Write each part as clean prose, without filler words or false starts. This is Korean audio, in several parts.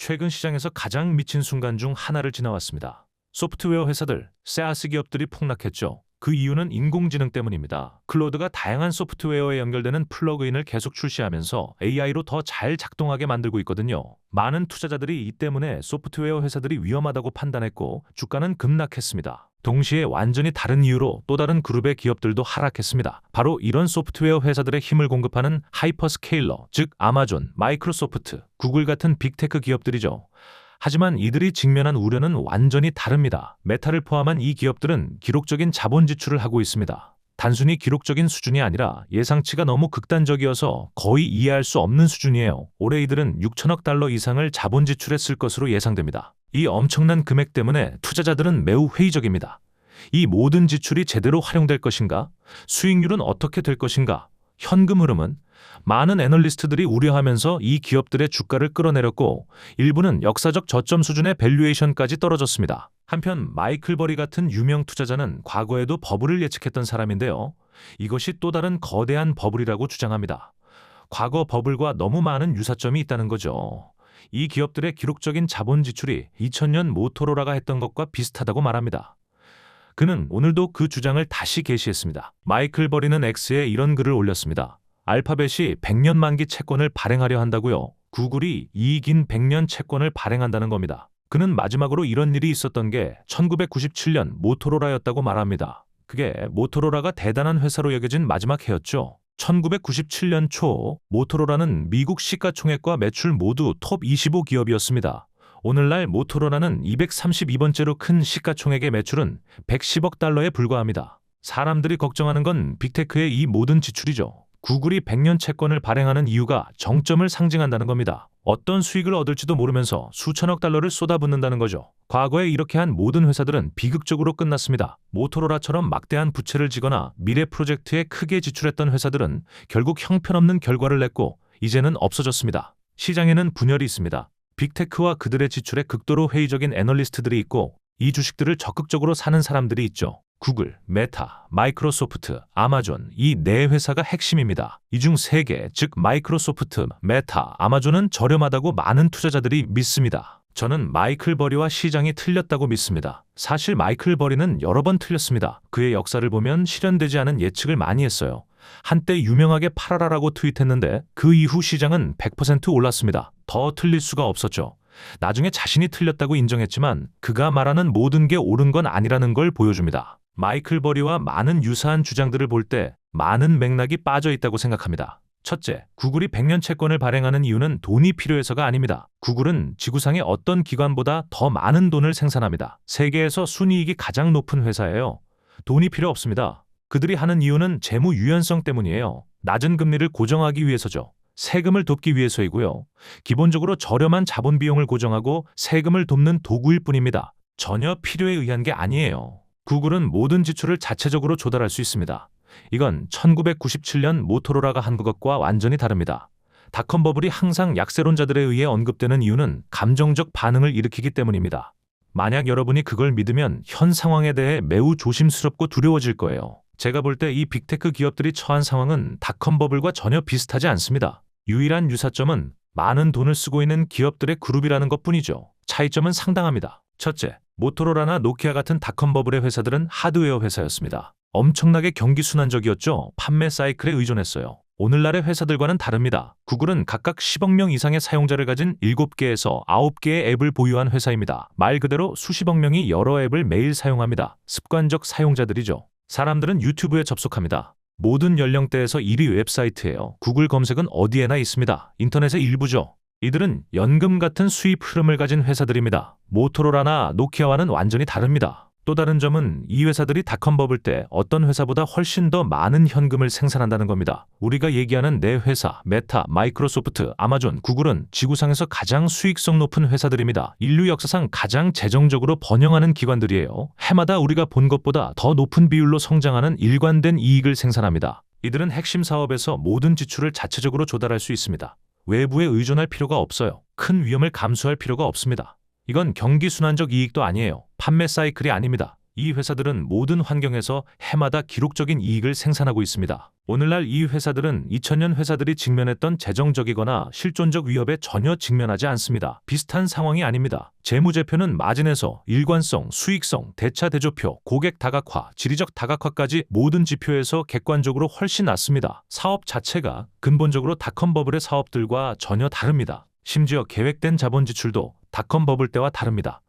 최근 시장에서 가장 미친 순간 중 하나를 지나왔습니다. 소프트웨어 회사들, SaaS 기업들이 폭락했죠. 그 이유는 인공지능 때문입니다. 클로드가 다양한 소프트웨어에 연결되는 플러그인을 계속 출시하면서 AI로 더 잘 작동하게 만들고 있거든요. 많은 투자자들이 이 때문에 소프트웨어 회사들이 위험하다고 판단했고 주가는 급락했습니다. 동시에 완전히 다른 이유로 또 다른 그룹의 기업들도 하락했습니다. 바로 이런 소프트웨어 회사들의 힘을 공급하는 하이퍼스케일러, 즉 아마존, 마이크로소프트, 구글 같은 빅테크 기업들이죠. 하지만 이들이 직면한 우려는 완전히 다릅니다. 메타를 포함한 이 기업들은 기록적인 자본 지출을 하고 있습니다. 단순히 기록적인 수준이 아니라 예상치가 너무 극단적이어서 거의 이해할 수 없는 수준이에요. 올해 이들은 6천억 달러 이상을 자본 지출했을 것으로 예상됩니다. 이 엄청난 금액 때문에 투자자들은 매우 회의적입니다. 이 모든 지출이 제대로 활용될 것인가? 수익률은 어떻게 될 것인가? 현금 흐름은? 많은 애널리스트들이 우려하면서 이 기업들의 주가를 끌어내렸고 일부는 역사적 저점 수준의 밸류에이션까지 떨어졌습니다. 한편 마이클 버리 같은 유명 투자자는 과거에도 버블을 예측했던 사람인데요. 이것이 또 다른 거대한 버블이라고 주장합니다. 과거 버블과 너무 많은 유사점이 있다는 거죠. 이 기업들의 기록적인 자본 지출이 2000년 모토로라가 했던 것과 비슷하다고 말합니다. 그는 오늘도 그 주장을 다시 게시했습니다. 마이클 버리는 X에 이런 글을 올렸습니다. 알파벳이 100년 만기 채권을 발행하려 한다고요. 구글이 이익인 100년 채권을 발행한다는 겁니다. 그는 마지막으로 이런 일이 있었던 게 1997년 모토로라였다고 말합니다. 그게 모토로라가 대단한 회사로 여겨진 마지막 해였죠. 1997년 초 모토로라는 미국 시가총액과 매출 모두 톱 25 기업이었습니다. 오늘날 모토로라는 232번째로 큰 시가총액의 매출은 110억 달러에 불과합니다. 사람들이 걱정하는 건 빅테크의 이 모든 지출이죠. 구글이 100년 채권을 발행하는 이유가 정점을 상징한다는 겁니다. 어떤 수익을 얻을지도 모르면서 수천억 달러를 쏟아붓는다는 거죠. 과거에 이렇게 한 모든 회사들은 비극적으로 끝났습니다. 모토로라처럼 막대한 부채를 지거나 미래 프로젝트에 크게 지출했던 회사들은 결국 형편없는 결과를 냈고 이제는 없어졌습니다. 시장에는 분열이 있습니다. 빅테크와 그들의 지출에 극도로 회의적인 애널리스트들이 있고 이 주식들을 적극적으로 사는 사람들이 있죠. 구글, 메타, 마이크로소프트, 아마존 이 네 회사가 핵심입니다. 이 중 세 개, 즉 마이크로소프트, 메타, 아마존은 저렴하다고 많은 투자자들이 믿습니다. 저는 마이클 버리와 시장이 틀렸다고 믿습니다. 사실 마이클 버리는 여러 번 틀렸습니다. 그의 역사를 보면 실현되지 않은 예측을 많이 했어요. 한때 유명하게 팔아라라고 트윗했는데 그 이후 시장은 100% 올랐습니다. 더 틀릴 수가 없었죠. 나중에 자신이 틀렸다고 인정했지만 그가 말하는 모든 게 옳은 건 아니라는 걸 보여줍니다. 마이클 버리와 많은 유사한 주장들을 볼 때 많은 맥락이 빠져 있다고 생각합니다. 첫째, 구글이 100년 채권을 발행하는 이유는 돈이 필요해서가 아닙니다. 구글은 지구상의 어떤 기관보다 더 많은 돈을 생산합니다. 세계에서 순이익이 가장 높은 회사예요. 돈이 필요 없습니다. 그들이 하는 이유는 재무 유연성 때문이에요. 낮은 금리를 고정하기 위해서죠. 세금을 돕기 위해서이고요. 기본적으로 저렴한 자본 비용을 고정하고 세금을 돕는 도구일 뿐입니다. 전혀 필요에 의한 게 아니에요. 구글은 모든 지출을 자체적으로 조달할 수 있습니다. 이건 1997년 모토로라가 한 것과 완전히 다릅니다. 닷컴 버블이 항상 약세론자들에 의해 언급되는 이유는 감정적 반응을 일으키기 때문입니다. 만약 여러분이 그걸 믿으면 현 상황에 대해 매우 조심스럽고 두려워질 거예요. 제가 볼 때 이 빅테크 기업들이 처한 상황은 닷컴 버블과 전혀 비슷하지 않습니다. 유일한 유사점은 많은 돈을 쓰고 있는 기업들의 그룹이라는 것뿐이죠. 차이점은 상당합니다. 첫째, 모토로라나 노키아 같은 닷컴 버블의 회사들은 하드웨어 회사였습니다. 엄청나게 경기순환적이었죠. 판매 사이클에 의존했어요. 오늘날의 회사들과는 다릅니다. 구글은 각각 10억 명 이상의 사용자를 가진 7개에서 9개의 앱을 보유한 회사입니다. 말 그대로 수십억 명이 여러 앱을 매일 사용합니다. 습관적 사용자들이죠. 사람들은 유튜브에 접속합니다. 모든 연령대에서 1위 웹사이트예요. 구글 검색은 어디에나 있습니다. 인터넷의 일부죠. 이들은 연금 같은 수입 흐름을 가진 회사들입니다. 모토로라나 노키아와는 완전히 다릅니다. 또 다른 점은 이 회사들이 닷컴 버블 때 어떤 회사보다 훨씬 더 많은 현금을 생산한다는 겁니다. 우리가 얘기하는 네 회사, 메타, 마이크로소프트, 아마존, 구글은 지구상에서 가장 수익성 높은 회사들입니다. 인류 역사상 가장 재정적으로 번영하는 기관들이에요. 해마다 우리가 본 것보다 더 높은 비율로 성장하는 일관된 이익을 생산합니다. 이들은 핵심 사업에서 모든 지출을 자체적으로 조달할 수 있습니다. 외부에 의존할 필요가 없어요. 큰 위험을 감수할 필요가 없습니다. 이건 경기순환적 이익도 아니에요. 판매 사이클이 아닙니다. 이 회사들은 모든 환경에서 해마다 기록적인 이익을 생산하고 있습니다. 오늘날 이 회사들은 2000년 회사들이 직면했던 재정적이거나 실존적 위협에 전혀 직면하지 않습니다. 비슷한 상황이 아닙니다. 재무제표는 마진에서 일관성, 수익성, 대차 대조표, 고객 다각화, 지리적 다각화까지 모든 지표에서 객관적으로 훨씬 낮습니다. 사업 자체가 근본적으로 닷컴 버블의 사업들과 전혀 다릅니다. 심지어 계획된 자본 지출도 닷컴 버블 때와 다릅니다.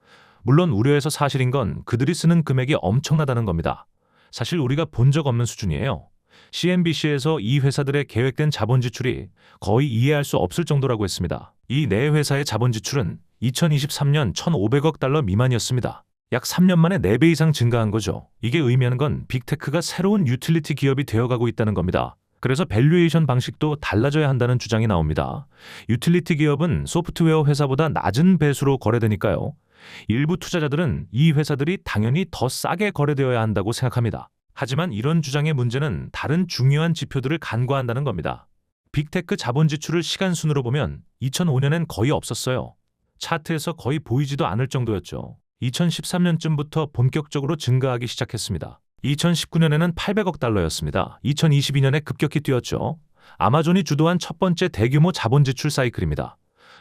물론 우려해서 사실인 건 그들이 쓰는 금액이 엄청나다는 겁니다. 사실 우리가 본 적 없는 수준이에요. CNBC에서 이 회사들의 계획된 자본 지출이 거의 이해할 수 없을 정도라고 했습니다. 이 네 회사의 자본 지출은 2023년 1,500억 달러 미만이었습니다. 약 3년 만에 4배 이상 증가한 거죠. 이게 의미하는 건 빅테크가 새로운 유틸리티 기업이 되어가고 있다는 겁니다. 그래서 밸류에이션 방식도 달라져야 한다는 주장이 나옵니다. 유틸리티 기업은 소프트웨어 회사보다 낮은 배수로 거래되니까요. 일부 투자자들은 이 회사들이 당연히 더 싸게 거래되어야 한다고 생각합니다. 하지만 이런 주장의 문제는 다른 중요한 지표들을 간과한다는 겁니다. 빅테크 자본 지출을 시간순으로 보면 2005년엔 거의 없었어요. 차트에서 거의 보이지도 않을 정도였죠. 2013년쯤부터 본격적으로 증가하기 시작했습니다. 2019년에는 800억 달러였습니다. 2022년에 급격히 뛰었죠. 아마존이 주도한 첫 번째 대규모 자본 지출 사이클입니다.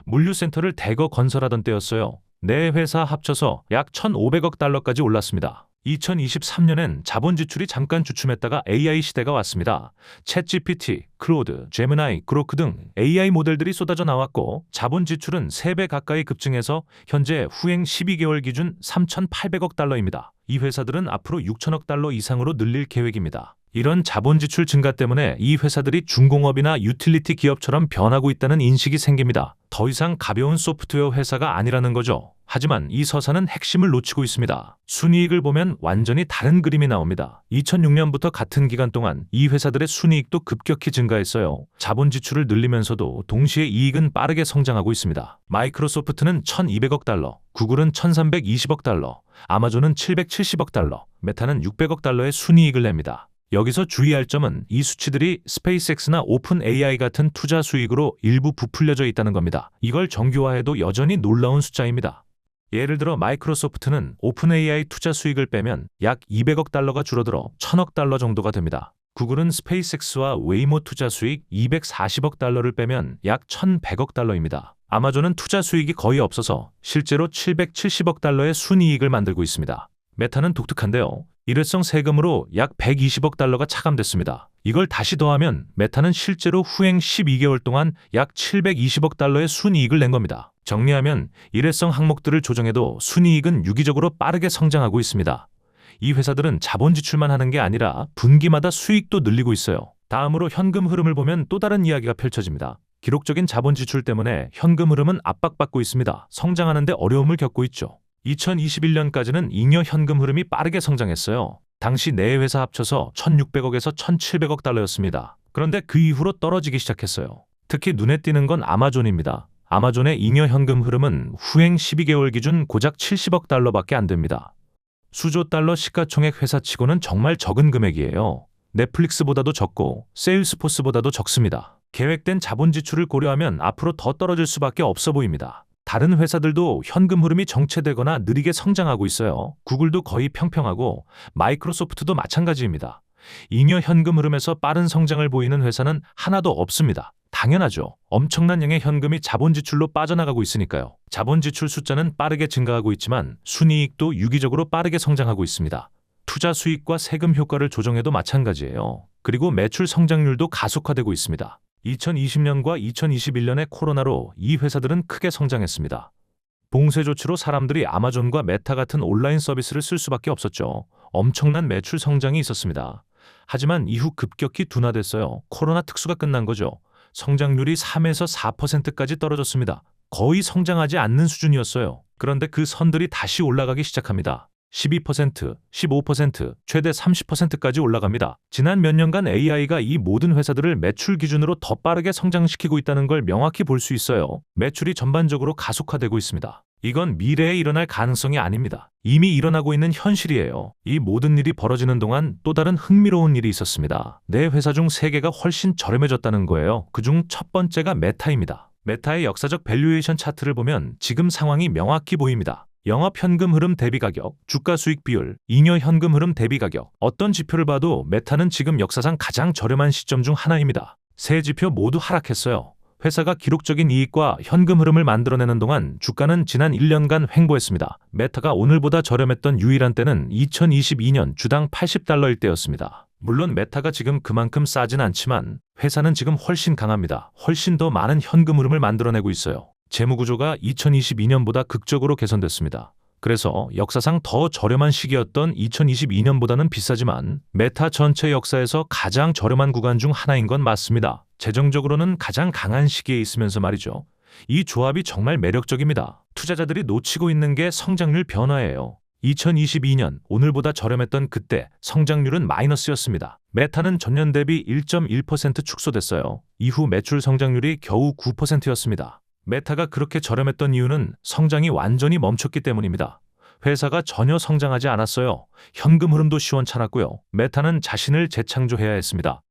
물류센터를 대거 건설하던 때였어요. 네 회사 합쳐서 약 1,500억 달러까지 올랐습니다. 2023년엔 자본 지출이 잠깐 주춤했다가 AI 시대가 왔습니다. 챗GPT, 클로드, 제미나이, 그로크 등 AI 모델들이 쏟아져 나왔고 자본 지출은 3배 가까이 급증해서 현재 후행 12개월 기준 3,800억 달러입니다. 이 회사들은 앞으로 6천억 달러 이상으로 늘릴 계획입니다. 이런 자본 지출 증가 때문에 이 회사들이 중공업이나 유틸리티 기업처럼 변하고 있다는 인식이 생깁니다. 더 이상 가벼운 소프트웨어 회사가 아니라는 거죠. 하지만 이 서사는 핵심을 놓치고 있습니다. 순이익을 보면 완전히 다른 그림이 나옵니다. 2006년부터 같은 기간 동안 이 회사들의 순이익도 급격히 증가했어요. 자본 지출을 늘리면서도 동시에 이익은 빠르게 성장하고 있습니다. 마이크로소프트는 1,200억 달러, 구글은 1,320억 달러, 아마존은 770억 달러, 메타는 600억 달러의 순이익을 냅니다. 여기서 주의할 점은 이 수치들이 스페이스X나 오픈 AI 같은 투자 수익으로 일부 부풀려져 있다는 겁니다. 이걸 정교화해도 여전히 놀라운 숫자입니다. 예를 들어 마이크로소프트는 오픈 AI 투자 수익을 빼면 약 200억 달러가 줄어들어 1,000억 달러 정도가 됩니다. 구글은 스페이스X와 웨이모 투자 수익 240억 달러를 빼면 약 1,100억 달러입니다. 아마존은 투자 수익이 거의 없어서 실제로 770억 달러의 순이익을 만들고 있습니다. 메타는 독특한데요. 일회성 세금으로 약 120억 달러가 차감됐습니다. 이걸 다시 더하면 메타는 실제로 후행 12개월 동안 약 720억 달러의 순이익을 낸 겁니다. 정리하면 일회성 항목들을 조정해도 순이익은 유기적으로 빠르게 성장하고 있습니다. 이 회사들은 자본 지출만 하는 게 아니라 분기마다 수익도 늘리고 있어요. 다음으로 현금 흐름을 보면 또 다른 이야기가 펼쳐집니다. 기록적인 자본 지출 때문에 현금 흐름은 압박받고 있습니다. 성장하는 데 어려움을 겪고 있죠. 2021년까지는 잉여 현금 흐름이 빠르게 성장했어요. 당시 네 회사 합쳐서 1,600억에서 1,700억 달러였습니다. 그런데 그 이후로 떨어지기 시작했어요. 특히 눈에 띄는 건 아마존입니다. 아마존의 잉여 현금 흐름은 후행 12개월 기준 고작 70억 달러밖에 안 됩니다. 수조 달러 시가총액 회사치고는 정말 적은 금액이에요. 넷플릭스보다도 적고 세일스포스보다도 적습니다. 계획된 자본 지출을 고려하면 앞으로 더 떨어질 수밖에 없어 보입니다. 다른 회사들도 현금 흐름이 정체되거나 느리게 성장하고 있어요. 구글도 거의 평평하고 마이크로소프트도 마찬가지입니다. 잉여 현금 흐름에서 빠른 성장을 보이는 회사는 하나도 없습니다. 당연하죠. 엄청난 양의 현금이 자본 지출로 빠져나가고 있으니까요. 자본 지출 숫자는 빠르게 증가하고 있지만 순이익도 유기적으로 빠르게 성장하고 있습니다. 투자 수익과 세금 효과를 조정해도 마찬가지예요. 그리고 매출 성장률도 가속화되고 있습니다. 2020년과 2021년의 코로나로 이 회사들은 크게 성장했습니다. 봉쇄 조치로 사람들이 아마존과 메타 같은 온라인 서비스를 쓸 수밖에 없었죠. 엄청난 매출 성장이 있었습니다. 하지만 이후 급격히 둔화됐어요. 코로나 특수가 끝난 거죠. 성장률이 3에서 4%까지 떨어졌습니다. 거의 성장하지 않는 수준이었어요. 그런데 그 선들이 다시 올라가기 시작합니다. 12%, 15%, 최대 30%까지 올라갑니다. 지난 몇 년간 AI가 이 모든 회사들을 매출 기준으로 더 빠르게 성장시키고 있다는 걸 명확히 볼 수 있어요. 매출이 전반적으로 가속화되고 있습니다. 이건 미래에 일어날 가능성이 아닙니다. 이미 일어나고 있는 현실이에요. 이 모든 일이 벌어지는 동안 또 다른 흥미로운 일이 있었습니다. 네 회사 중 3개가 훨씬 저렴해졌다는 거예요. 그중 첫 번째가 메타입니다. 메타의 역사적 밸류에이션 차트를 보면 지금 상황이 명확히 보입니다. 영업 현금 흐름 대비 가격, 주가 수익 비율, 잉여 현금 흐름 대비 가격. 어떤 지표를 봐도 메타는 지금 역사상 가장 저렴한 시점 중 하나입니다. 세 지표 모두 하락했어요. 회사가 기록적인 이익과 현금 흐름을 만들어내는 동안 주가는 지난 1년간 횡보했습니다. 메타가 오늘보다 저렴했던 유일한 때는 2022년 주당 $80일 때였습니다. 물론 메타가 지금 그만큼 싸진 않지만 회사는 지금 훨씬 강합니다. 훨씬 더 많은 현금 흐름을 만들어내고 있어요. 재무구조가 2022년보다 극적으로 개선됐습니다. 그래서 역사상 더 저렴한 시기였던 2022년보다는 비싸지만 메타 전체 역사에서 가장 저렴한 구간 중 하나인 건 맞습니다. 재정적으로는 가장 강한 시기에 있으면서 말이죠. 이 조합이 정말 매력적입니다. 투자자들이 놓치고 있는 게 성장률 변화예요. 2022년 오늘보다 저렴했던 그때 성장률은 마이너스였습니다. 메타는 전년 대비 1.1% 축소됐어요. 이후 매출 성장률이 겨우 9%였습니다. 메타가 그렇게 저렴했던 이유는 성장이 완전히 멈췄기 때문입니다. 회사가 전혀 성장하지 않았어요. 현금 흐름도 시원찮았고요. 메타는 자신을 재창조해야 했습니다.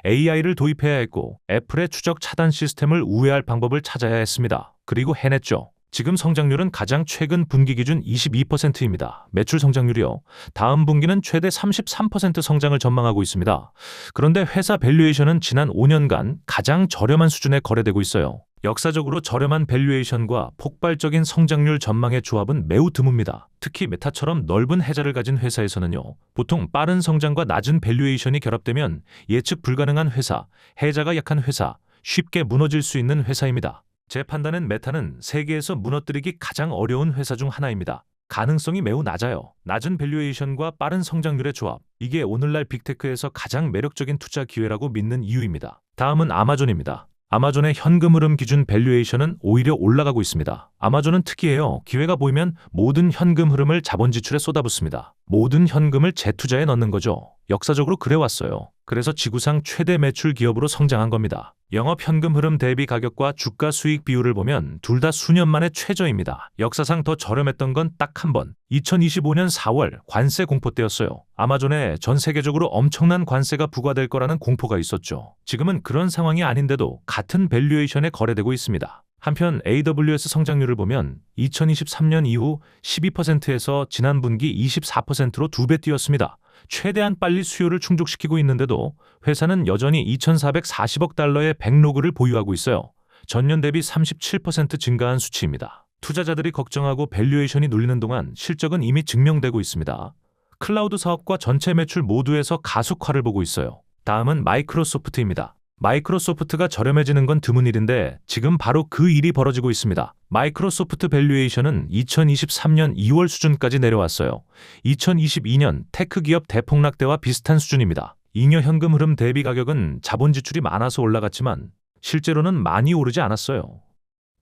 AI를 도입해야 했고 애플의 추적 차단 시스템을 우회할 방법을 찾아야 했습니다. 그리고 해냈죠. 지금 성장률은 가장 최근 분기 기준 22%입니다. 매출 성장률이요. 다음 분기는 최대 33% 성장을 전망하고 있습니다. 그런데 회사 밸류에이션은 지난 5년간 가장 저렴한 수준에 거래되고 있어요. 역사적으로 저렴한 밸류에이션과 폭발적인 성장률 전망의 조합은 매우 드뭅니다. 특히 메타처럼 넓은 해자를 가진 회사에서는요. 보통 빠른 성장과 낮은 밸류에이션이 결합되면 예측 불가능한 회사, 해자가 약한 회사, 쉽게 무너질 수 있는 회사입니다. 제 판단은 메타는 세계에서 무너뜨리기 가장 어려운 회사 중 하나입니다. 가능성이 매우 낮아요. 낮은 밸류에이션과 빠른 성장률의 조합. 이게 오늘날 빅테크에서 가장 매력적인 투자 기회라고 믿는 이유입니다. 다음은 아마존입니다. 아마존의 현금 흐름 기준 밸류에이션은 오히려 올라가고 있습니다. 아마존은 특이해요. 기회가 보이면 모든 현금 흐름을 자본 지출에 쏟아붓습니다. 모든 현금을 재투자에 넣는 거죠. 역사적으로 그래왔어요. 그래서 지구상 최대 매출 기업으로 성장한 겁니다. 영업 현금 흐름 대비 가격과 주가 수익 비율을 보면 둘 다 수년 만의 최저입니다. 역사상 더 저렴했던 건 딱 한 번. 2025년 4월 관세 공포 때였어요. 아마존에 전 세계적으로 엄청난 관세가 부과될 거라는 공포가 있었죠. 지금은 그런 상황이 아닌데도 같은 밸류에이션에 거래되고 있습니다. 한편 AWS 성장률을 보면 2023년 이후 12%에서 지난 분기 24%로 2배 뛰었습니다. 최대한 빨리 수요를 충족시키고 있는데도 회사는 여전히 $2,440억 달러의 백로그를 보유하고 있어요. 전년 대비 37% 증가한 수치입니다. 투자자들이 걱정하고 밸류에이션이 눌리는 동안 실적은 이미 증명되고 있습니다. 클라우드 사업과 전체 매출 모두에서 가속화를 보고 있어요. 다음은 마이크로소프트입니다. 마이크로소프트가 저렴해지는 건 드문 일인데 지금 바로 그 일이 벌어지고 있습니다. 마이크로소프트 밸류에이션은 2023년 2월 수준까지 내려왔어요. 2022년 테크 기업 대폭락 때와 비슷한 수준입니다. 잉여 현금 흐름 대비 가격은 자본 지출이 많아서 올라갔지만 실제로는 많이 오르지 않았어요.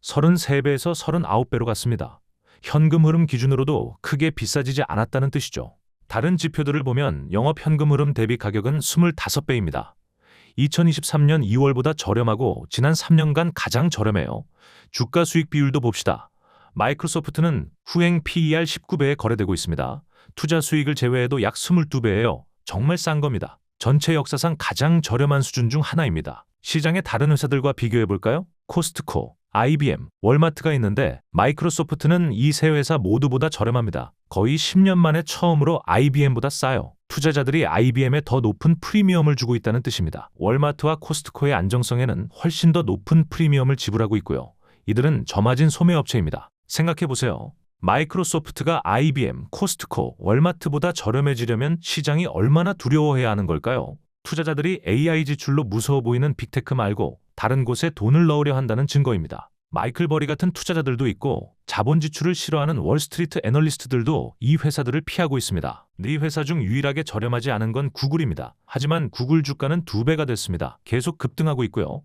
33배에서 39배로 갔습니다. 현금 흐름 기준으로도 크게 비싸지지 않았다는 뜻이죠. 다른 지표들을 보면 영업 현금 흐름 대비 가격은 25배입니다. 2023년 2월보다 저렴하고 지난 3년간 가장 저렴해요. 주가 수익 비율도 봅시다. 마이크로소프트는 후행 PER 19배에 거래되고 있습니다. 투자 수익을 제외해도 약 22배예요. 정말 싼 겁니다. 전체 역사상 가장 저렴한 수준 중 하나입니다. 시장의 다른 회사들과 비교해볼까요? 코스트코, IBM, 월마트가 있는데 마이크로소프트는 이 세 회사 모두보다 저렴합니다. 거의 10년 만에 처음으로 IBM보다 싸요. 투자자들이 IBM에 더 높은 프리미엄을 주고 있다는 뜻입니다. 월마트와 코스트코의 안정성에는 훨씬 더 높은 프리미엄을 지불하고 있고요. 이들은 저마진 소매업체입니다. 생각해보세요. 마이크로소프트가 IBM, 코스트코, 월마트보다 저렴해지려면 시장이 얼마나 두려워해야 하는 걸까요? 투자자들이 AI 지출로 무서워 보이는 빅테크 말고 다른 곳에 돈을 넣으려 한다는 증거입니다. 마이클 버리 같은 투자자들도 있고 자본 지출을 싫어하는 월스트리트 애널리스트들도 이 회사들을 피하고 있습니다. 네 회사 중 유일하게 저렴하지 않은 건 구글입니다. 하지만 구글 주가는 2배가 됐습니다. 계속 급등하고 있고요.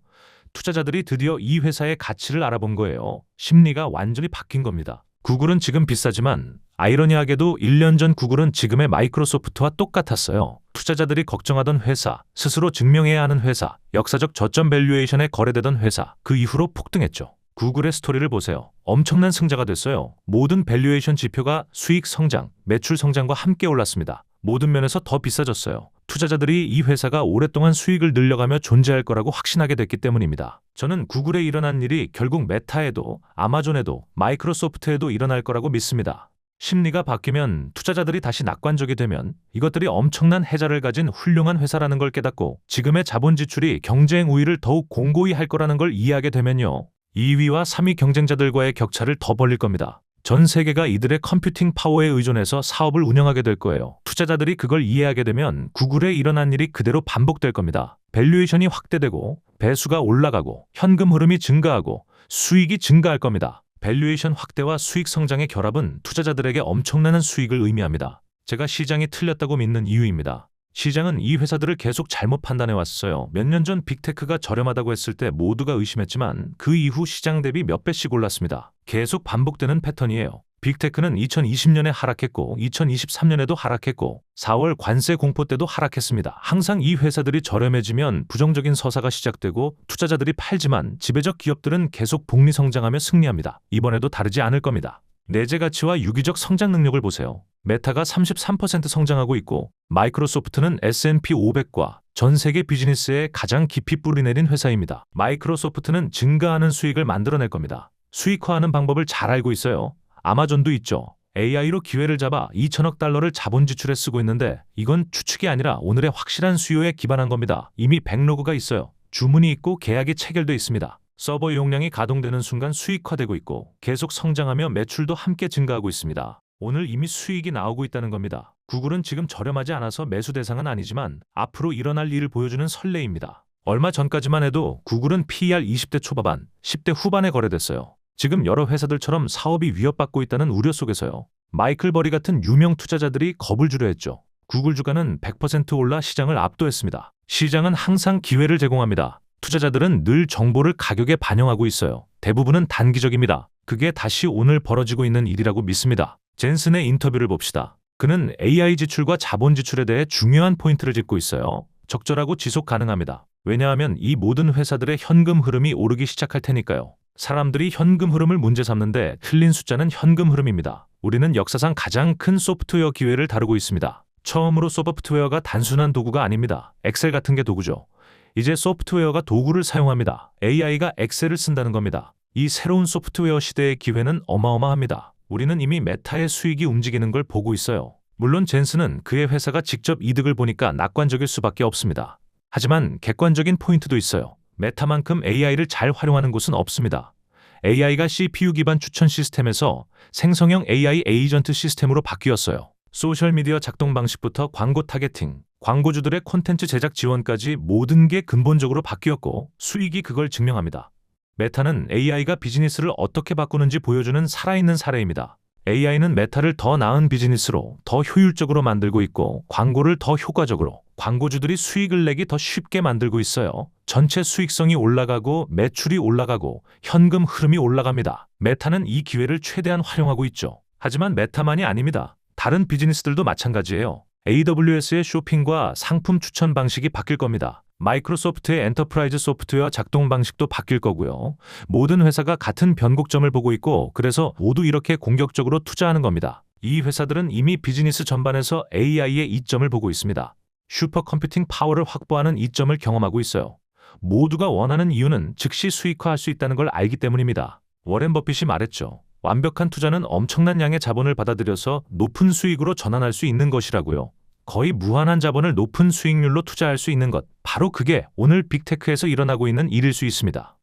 투자자들이 드디어 이 회사의 가치를 알아본 거예요. 심리가 완전히 바뀐 겁니다. 구글은 지금 비싸지만 아이러니하게도 1년 전 구글은 지금의 마이크로소프트와 똑같았어요. 투자자들이 걱정하던 회사, 스스로 증명해야 하는 회사, 역사적 저점 밸류에이션에 거래되던 회사, 그 이후로 폭등했죠. 구글의 스토리를 보세요. 엄청난 승자가 됐어요. 모든 밸류에이션 지표가 수익 성장, 매출 성장과 함께 올랐습니다. 모든 면에서 더 비싸졌어요. 투자자들이 이 회사가 오랫동안 수익을 늘려가며 존재할 거라고 확신하게 됐기 때문입니다. 저는 구글에 일어난 일이 결국 메타에도, 아마존에도, 마이크로소프트에도 일어날 거라고 믿습니다. 심리가 바뀌면 투자자들이 다시 낙관적이 되면 이것들이 엄청난 해자를 가진 훌륭한 회사라는 걸 깨닫고 지금의 자본 지출이 경쟁 우위를 더욱 공고히 할 거라는 걸 이해하게 되면요. 2위와 3위 경쟁자들과의 격차를 더 벌릴 겁니다. 전 세계가 이들의 컴퓨팅 파워에 의존해서 사업을 운영하게 될 거예요. 투자자들이 그걸 이해하게 되면 구글에 일어난 일이 그대로 반복될 겁니다. 밸류에이션이 확대되고 배수가 올라가고 현금 흐름이 증가하고 수익이 증가할 겁니다. 밸류에이션 확대와 수익 성장의 결합은 투자자들에게 엄청난 수익을 의미합니다. 제가 시장이 틀렸다고 믿는 이유입니다. 시장은 이 회사들을 계속 잘못 판단해 왔어요. 몇 년 전 빅테크가 저렴하다고 했을 때 모두가 의심했지만 그 이후 시장 대비 몇 배씩 올랐습니다. 계속 반복되는 패턴이에요. 빅테크는 2020년에 하락했고 2023년에도 하락했고 4월 관세 공포 때도 하락했습니다. 항상 이 회사들이 저렴해지면 부정적인 서사가 시작되고 투자자들이 팔지만 지배적 기업들은 계속 복리 성장하며 승리합니다. 이번에도 다르지 않을 겁니다. 내재 가치와 유기적 성장 능력을 보세요. 메타가 33% 성장하고 있고 마이크로소프트는 S&P 500과 전 세계 비즈니스에 가장 깊이 뿌리내린 회사입니다. 마이크로소프트는 증가하는 수익을 만들어낼 겁니다. 수익화하는 방법을 잘 알고 있어요. 아마존도 있죠. AI로 기회를 잡아 2천억 달러를 자본 지출에 쓰고 있는데 이건 추측이 아니라 오늘의 확실한 수요에 기반한 겁니다. 이미 백로그가 있어요. 주문이 있고 계약이 체결돼 있습니다. 서버 용량이 가동되는 순간 수익화되고 있고 계속 성장하며 매출도 함께 증가하고 있습니다. 오늘 이미 수익이 나오고 있다는 겁니다. 구글은 지금 저렴하지 않아서 매수 대상은 아니지만 앞으로 일어날 일을 보여주는 선례입니다. 얼마 전까지만 해도 구글은 PER 20대 초반, 10대 후반에 거래됐어요. 지금 여러 회사들처럼 사업이 위협받고 있다는 우려 속에서요. 마이클 버리 같은 유명 투자자들이 겁을 주려 했죠. 구글 주가는 100% 올라 시장을 압도했습니다. 시장은 항상 기회를 제공합니다. 투자자들은 늘 정보를 가격에 반영하고 있어요. 대부분은 단기적입니다. 그게 다시 오늘 벌어지고 있는 일이라고 믿습니다. 젠슨의 인터뷰를 봅시다. 그는 AI 지출과 자본 지출에 대해 중요한 포인트를 짚고 있어요. 적절하고 지속 가능합니다. 왜냐하면 이 모든 회사들의 현금 흐름이 오르기 시작할 테니까요. 사람들이 현금 흐름을 문제 삼는데 틀린 숫자는 현금 흐름입니다. 우리는 역사상 가장 큰 소프트웨어 기회를 다루고 있습니다. 처음으로 소프트웨어가 단순한 도구가 아닙니다. 엑셀 같은 게 도구죠. 이제 소프트웨어가 도구를 사용합니다. AI가 엑셀을 쓴다는 겁니다. 이 새로운 소프트웨어 시대의 기회는 어마어마합니다. 우리는 이미 메타의 수익이 움직이는 걸 보고 있어요. 물론 젠슨은 그의 회사가 직접 이득을 보니까 낙관적일 수밖에 없습니다. 하지만 객관적인 포인트도 있어요. 메타만큼 AI를 잘 활용하는 곳은 없습니다. AI가 CPU 기반 추천 시스템에서 생성형 AI 에이전트 시스템으로 바뀌었어요. 소셜미디어 작동 방식부터 광고 타겟팅, 광고주들의 콘텐츠 제작 지원까지 모든 게 근본적으로 바뀌었고 수익이 그걸 증명합니다. 메타는 AI가 비즈니스를 어떻게 바꾸는지 보여주는 살아있는 사례입니다. AI는 메타를 더 나은 비즈니스로 더 효율적으로 만들고 있고 광고를 더 효과적으로, 광고주들이 수익을 내기 더 쉽게 만들고 있어요. 전체 수익성이 올라가고 매출이 올라가고 현금 흐름이 올라갑니다. 메타는 이 기회를 최대한 활용하고 있죠. 하지만 메타만이 아닙니다. 다른 비즈니스들도 마찬가지예요. AWS의 쇼핑과 상품 추천 방식이 바뀔 겁니다. 마이크로소프트의 엔터프라이즈 소프트웨어 작동 방식도 바뀔 거고요. 모든 회사가 같은 변곡점을 보고 있고 그래서 모두 이렇게 공격적으로 투자하는 겁니다. 이 회사들은 이미 비즈니스 전반에서 AI의 이점을 보고 있습니다. 슈퍼컴퓨팅 파워를 확보하는 이점을 경험하고 있어요. 모두가 원하는 이유는 즉시 수익화할 수 있다는 걸 알기 때문입니다. 워렌 버핏이 말했죠. 완벽한 투자는 엄청난 양의 자본을 받아들여서 높은 수익으로 전환할 수 있는 것이라고요. 거의 무한한 자본을 높은 수익률로 투자할 수 있는 것, 바로 그게 오늘 빅테크에서 일어나고 있는 일일 수 있습니다.